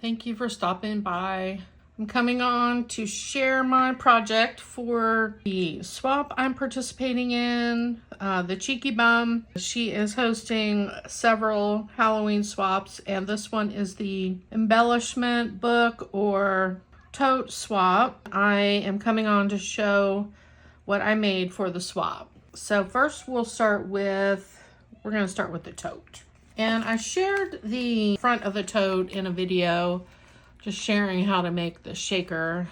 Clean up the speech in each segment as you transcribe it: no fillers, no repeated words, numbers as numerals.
Thank you for stopping by. I'm coming on to share my project for the swap I'm participating in, the Cheeky Bum. She is hosting several Halloween swaps, and this one is the embellishment book or tote swap. I am coming on to show what I made for the swap. So first we're going to start with the tote. And I shared the front of the tote in a video, just sharing how to make the shaker.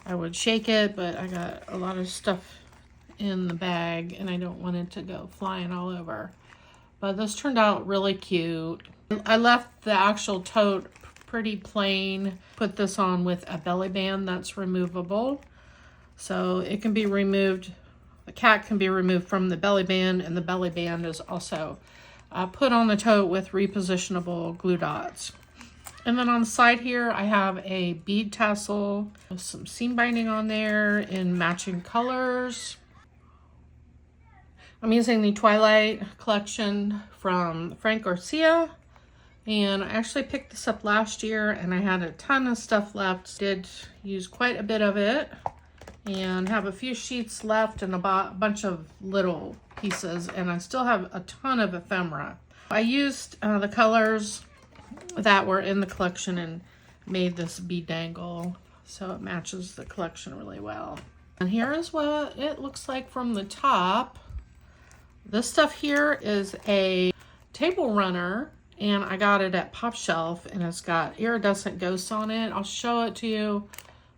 I would shake it, but I got a lot of stuff in the bag and I don't want it to go flying all over. But this turned out really cute. I left the actual tote pretty plain. Put this on with a belly band that's removable. So it can be removed, the cat can be removed from the belly band, and the belly band is also put on the tote with repositionable glue dots. And then on the side here, I have a bead tassel with some seam binding on there in matching colors. I'm using the Twilight collection from Frank Garcia. And I actually picked this up last year and I had a ton of stuff left. Did use quite a bit of it and have a few sheets left and a bunch of little pieces, and I still have a ton of ephemera. I used the colors that were in the collection and made this bead dangle so it matches the collection really well. And here is what it looks like from the top. This stuff here is a table runner, and I got it at Pop Shelf, and it's got iridescent ghosts on it. I'll show it to you,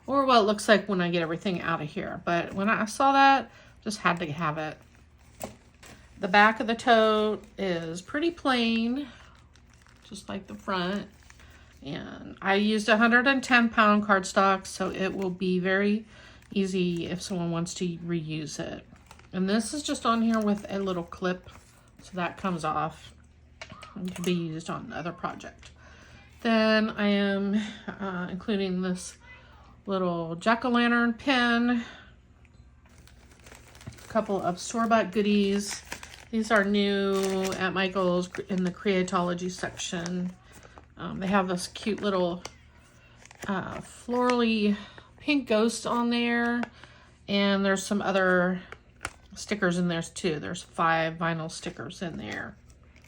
or what it looks like when I get everything out of here. But when I saw that, just had to have it. The back of the tote is pretty plain, just like the front. And I used 110-pound cardstock, so it will be very easy if someone wants to reuse it. And this is just on here with a little clip, so that comes off and can be used on another project. Then I am including this little jack-o'-lantern pin, a couple of store-bought goodies. These are new at Michael's in the Creatology section. They have this cute little florally pink ghost on there. And there's some other stickers in there too. There's 5 vinyl stickers in there.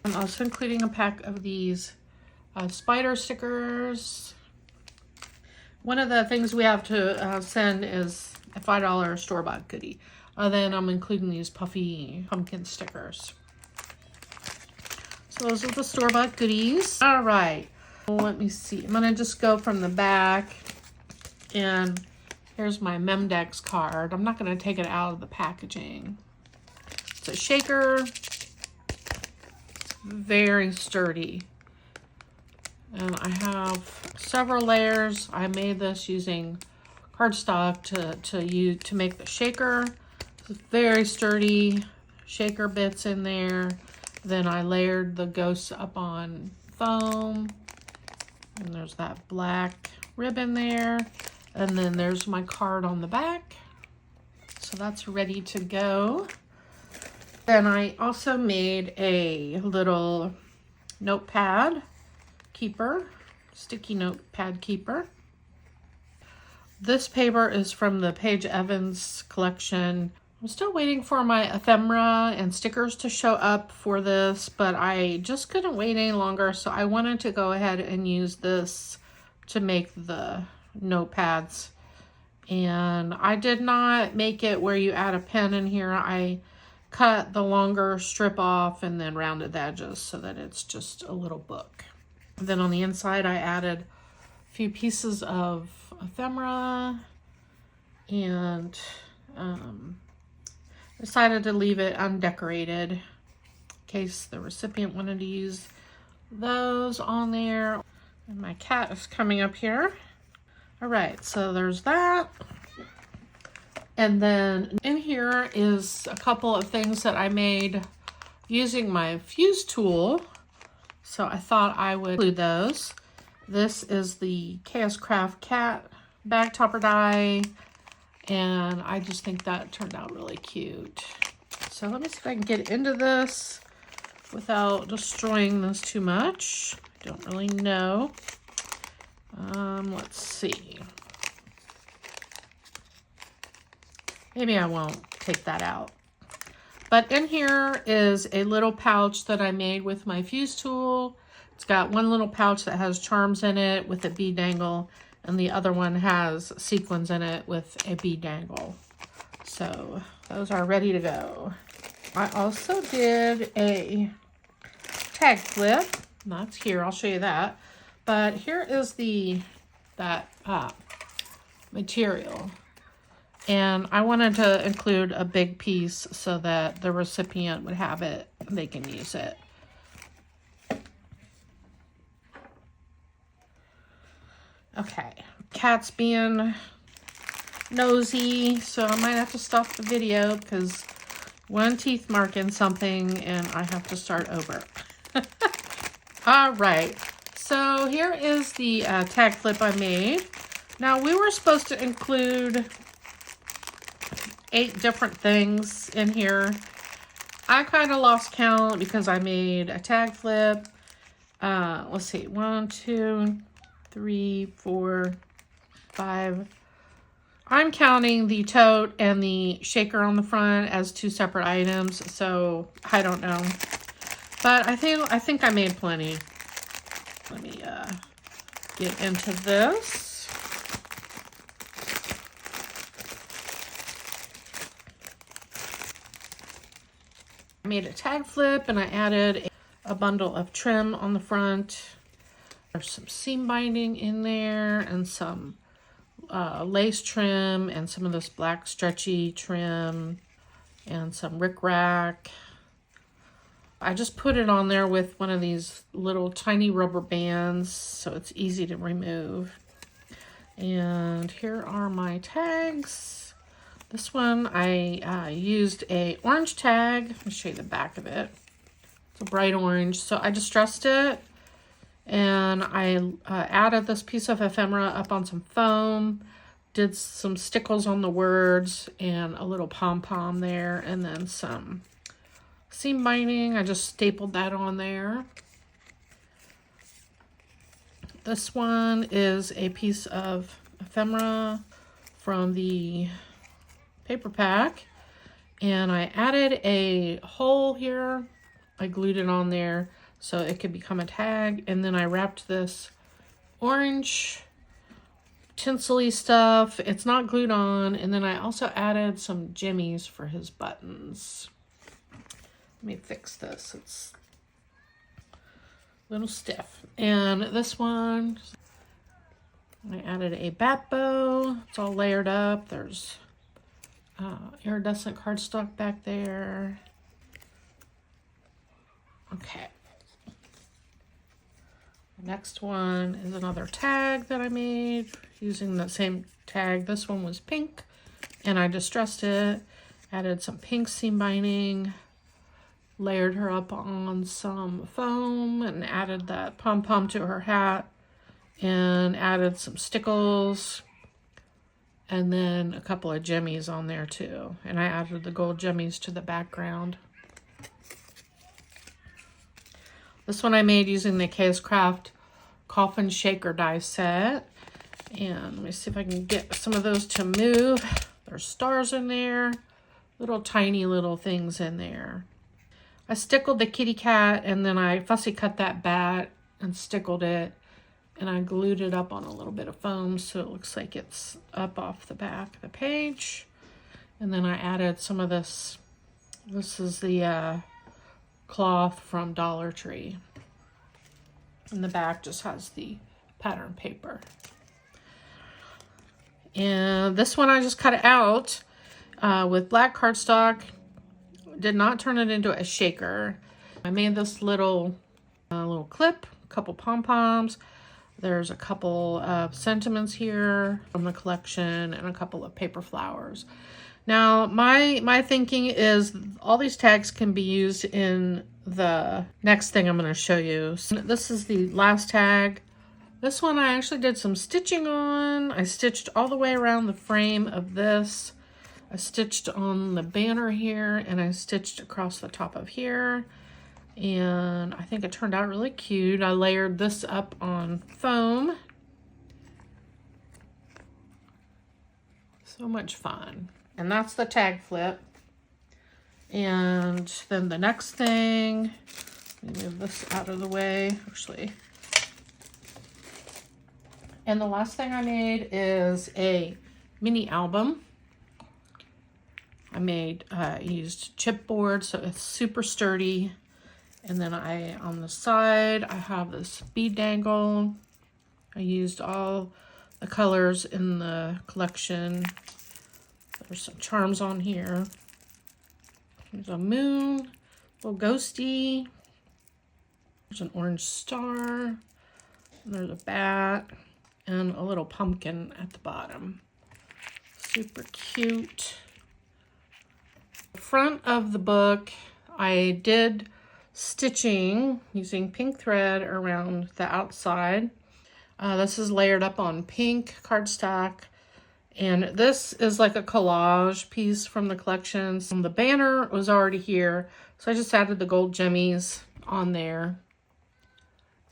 I'm also including a pack of these spider stickers. One of the things we have to send is a $5 store-bought goodie. Then I'm including these puffy pumpkin stickers. So those are the store-bought goodies. All right, let me see. I'm gonna just go from the back, and here's my Memdex card. I'm not gonna take it out of the packaging. It's a shaker, very sturdy. And I have several layers. I made this using cardstock to make the shaker. It's very sturdy shaker bits in there. Then I layered the ghosts up on foam. And there's that black ribbon there. And then there's my card on the back. So that's ready to go. Then I also made a little notepad keeper, sticky notepad keeper. This paper is from the Paige Evans collection. I'm still waiting for my ephemera and stickers to show up for this, but I just couldn't wait any longer, so I wanted to go ahead and use this to make the notepads. And I did not make it where you add a pen in here. I cut the longer strip off and then rounded the edges so that it's just a little book. And then on the inside, I added a few pieces of ephemera and decided to leave it undecorated in case the recipient wanted to use those on there. And my cat is coming up here. All right, so there's that. And then in here is a couple of things that I made using my fuse tool. So I thought I would include those. This is the Chaos Craft cat bag topper die, and I just think that turned out really cute. So let me see if I can get into this without destroying this too much. I don't really know. Let's see. Maybe I won't take that out. But in here is a little pouch that I made with my fuse tool. It's got one little pouch that has charms in it with a bead dangle, and the other one has sequins in it with a bead dangle. So those are ready to go. I also did a tag flip. That's here. I'll show you that. But here is that material. And I wanted to include a big piece so that the recipient would have it and they can use it. Okay, cat's being nosy, so I might have to stop the video because one teeth marking something and I have to start over. All right, so here is the tag flip I made. Now we were supposed to include 8 different things in here. I kind of lost count because I made a tag flip. Let's see, 1, 2, 3, 4, 5. I'm counting the tote and the shaker on the front as 2 separate items, so I don't know. But I think I made plenty. Let me get into this. I made a tag flip and I added a bundle of trim on the front. There's some seam binding in there and some lace trim and some of this black stretchy trim and some rickrack. I just put it on there with one of these little tiny rubber bands so it's easy to remove. And here are my tags. This one I used a orange tag. Let me show you the back of it. It's a bright orange. So I distressed it and I added this piece of ephemera up on some foam, did some stickles on the words and a little pom-pom there, and then some seam binding. I just stapled that on there. This one is a piece of ephemera from the paper pack, and I added a hole here. I glued it on there so it could become a tag, and then I wrapped this orange tinsely stuff. It's not glued on, and then I also added some jimmies for his buttons. Let me fix this. It's a little stiff. And this one, I added a bat bow. It's all layered up. There's iridescent cardstock back there. Okay. The next one is another tag that I made using the same tag. This one was pink, and I distressed it, added some pink seam binding, layered her up on some foam, and added that pom-pom to her hat, and added some stickles, and then a couple of jimmies on there too. And I added the gold jimmies to the background. This one I made using the KS Craft coffin shaker die set. And let me see if I can get some of those to move. There's stars in there, little tiny little things in there. I stickled the kitty cat, and then I fussy cut that bat and stickled it, and I glued it up on a little bit of foam so it looks like it's up off the back of the page. And then I added some of this. This is the cloth from Dollar Tree. And the back just has the pattern paper. And this one I just cut it out with black cardstock. Did not turn it into a shaker. I made this little clip, a couple pom-poms. There's a couple of sentiments here from the collection and a couple of paper flowers. Now, my thinking is all these tags can be used in the next thing I'm going to show you. So this is the last tag. This one I actually did some stitching on. I stitched all the way around the frame of this. I stitched on the banner here, and I stitched across the top of here. And I think it turned out really cute. I layered this up on foam. So much fun. And that's the tag flip. And then the next thing, let me move this out of the way, actually. And the last thing I made is a mini album. I used chipboard, so it's super sturdy. And then on the side, I have this bead dangle. I used all the colors in the collection. There's some charms on here. There's a moon, a little ghosty. There's an orange star. There's a bat and a little pumpkin at the bottom. Super cute. The front of the book, I did stitching using pink thread around the outside. This is layered up on pink cardstock. And this is like a collage piece from the collection. So the banner was already here, so I just added the gold jimmies on there.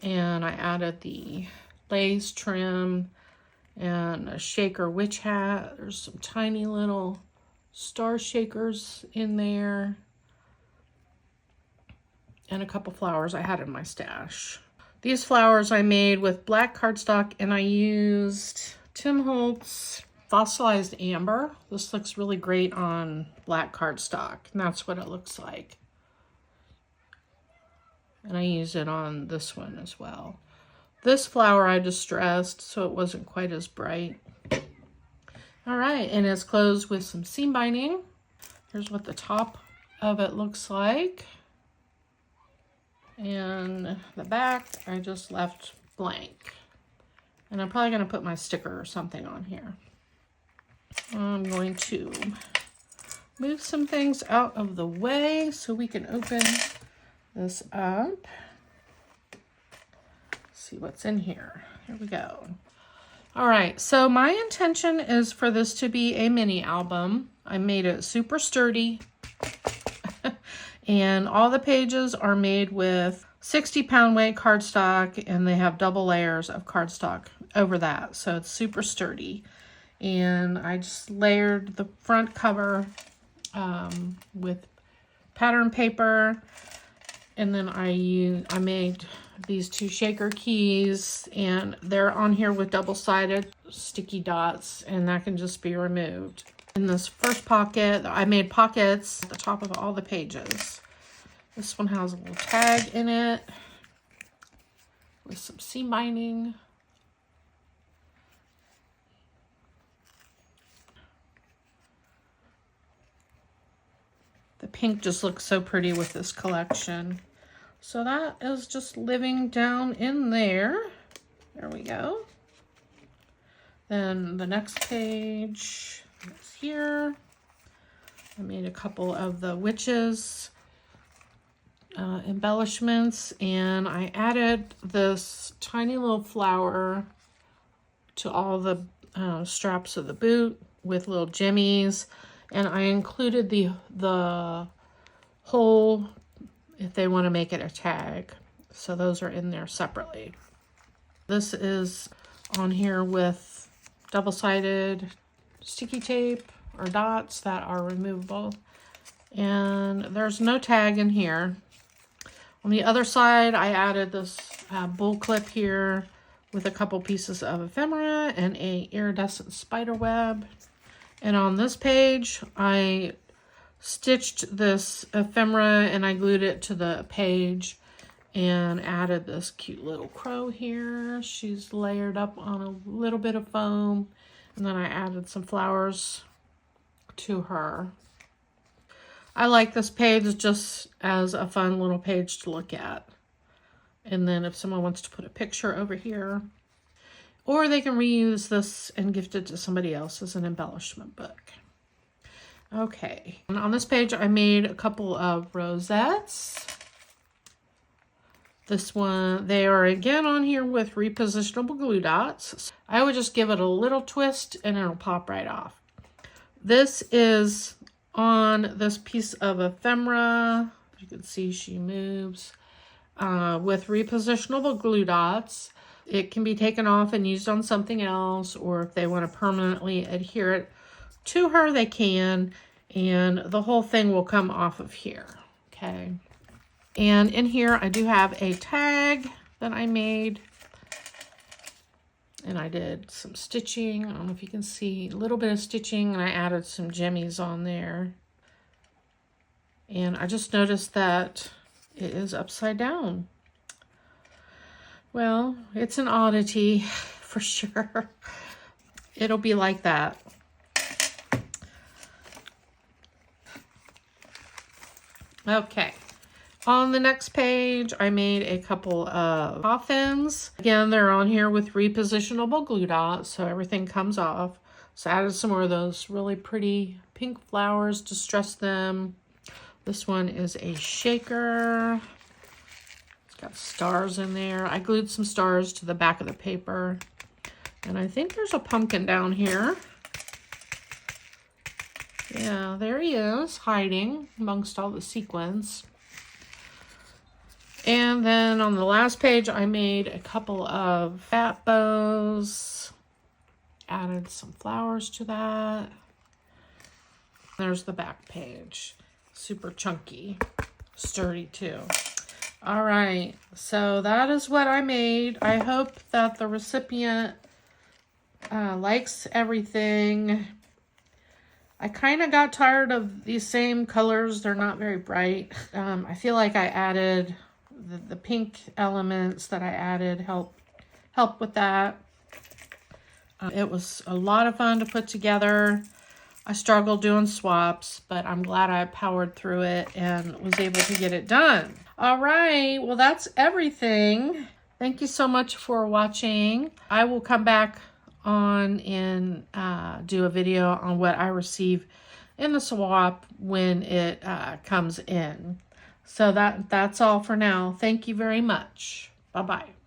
And I added the lace trim and a shaker witch hat. There's some tiny little star shakers in there. And a couple flowers I had in my stash. These flowers I made with black cardstock, and I used Tim Holtz fossilized amber. This looks really great on black cardstock, and that's what it looks like. And I use it on this one as well. This flower I distressed, so it wasn't quite as bright. All right, and it's closed with some seam binding. Here's what the top of it looks like. And the back, I just left blank. And I'm probably gonna put my sticker or something on here. I'm going to move some things out of the way so we can open this up. See what's in here. Here we go. All right, so my intention is for this to be a mini album. I made it super sturdy. And all the pages are made with 60-pound weight cardstock, and they have double layers of cardstock over that. So it's super sturdy. And I just layered the front cover with pattern paper. And then I made these two shaker keys, and they're on here with double-sided sticky dots, and that can just be removed. In this first pocket, I made pockets at the top of all the pages. This one has a little tag in it with some seam binding. The pink just looks so pretty with this collection. So that is just living down in there. There we go. Then the next page is here. I made a couple of the witches embellishments, and I added this tiny little flower to all the straps of the boot with little jimmies, and I included the hole if they want to make it a tag. So those are in there separately. This is on here with double-sided sticky tape or dots that are removable. And there's no tag in here. On the other side, I added this bull clip here with a couple pieces of ephemera and a iridescent spider web. And on this page, I stitched this ephemera and I glued it to the page and added this cute little crow here. She's layered up on a little bit of foam, and then I added some flowers to her. I like this page just as a fun little page to look at. And then if someone wants to put a picture over here, or they can reuse this and gift it to somebody else as an embellishment book. Okay, and on this page I made a couple of rosettes. This one, they are again on here with repositionable glue dots. I would just give it a little twist and it'll pop right off. This is on this piece of ephemera. You can see she moves with repositionable glue dots. It can be taken off and used on something else, or if they want to permanently adhere it to her, they can, and the whole thing will come off of here. Okay. And in here, I do have a tag that I made. And I did some stitching. I don't know if you can see a little bit of stitching, and I added some jimmies on there. And I just noticed that it is upside down. Well, it's an oddity for sure. It'll be like that. Okay. On the next page, I made a couple of coffins. Again, they're on here with repositionable glue dots, so everything comes off. So I added some more of those really pretty pink flowers, distressed them. This one is a shaker. It's got stars in there. I glued some stars to the back of the paper. And I think there's a pumpkin down here. Yeah, there he is, hiding amongst all the sequins. And then on the last page, I made a couple of fat bows. Added some flowers to that. There's the back page. Super chunky, sturdy too. All right, so that is what I made. I hope that the recipient likes everything. I kind of got tired of these same colors. They're not very bright. I feel like I added the pink elements that I added help with that. It was a lot of fun to put together. I struggled doing swaps, but I'm glad I powered through it and was able to get it done. All right, well, that's everything. Thank you so much for watching. I will come back on and do a video on what I receive in the swap when it comes in. So that's all for now. Thank you very much. Bye-bye.